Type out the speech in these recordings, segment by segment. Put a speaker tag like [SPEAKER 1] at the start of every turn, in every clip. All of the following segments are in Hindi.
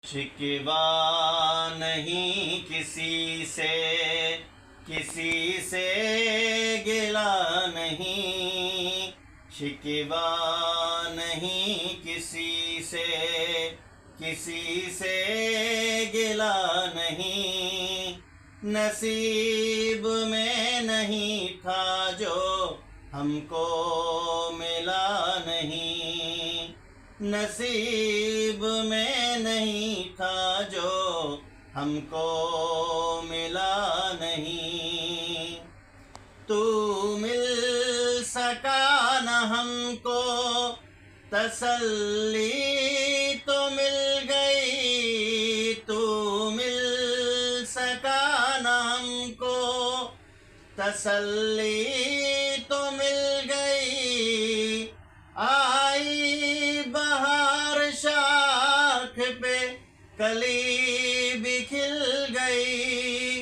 [SPEAKER 1] शिकवा नहीं किसी से गिला नहीं। शिकवा नहीं किसी से गिला नहीं। नसीब में नहीं था जो हमको मिला नहीं। नसीब में नहीं था जो हमको मिला नहीं। तू मिल सका न हमको तसल्ली तो मिल गई। तू मिल सका न हमको तसल्ली तो मिल गई। आई बहार शाख पे कली भी खिल गई।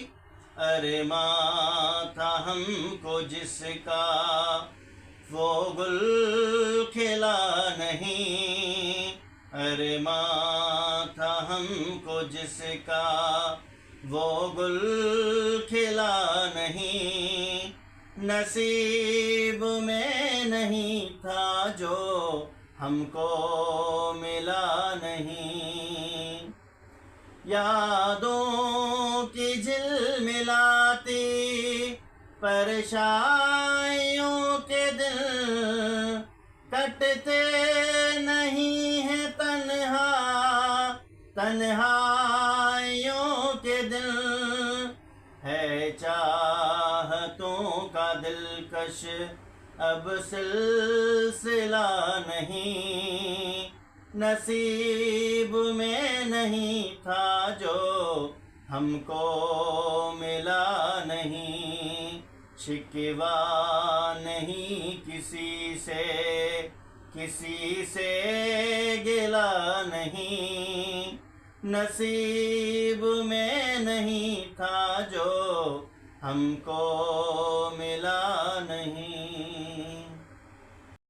[SPEAKER 1] अरे माँ था हमको जिसका वो गुल खिला नहीं। अरे माँ था हमको जिसका वो गुल खिला नहीं। नसीब में नहीं था जो हमको मिला नहीं। यादों की झिलमिलाती परेशानियों के दिल कटते नहीं हैं तन्हाइयों के दिल। है चाहतों का दिलकश अब सिलसिला नहीं। नसीब में नहीं था जो हमको मिला नहीं। शिकवा नहीं किसी से गिला नहीं। नसीब में नहीं था जो हमको मिला नहीं।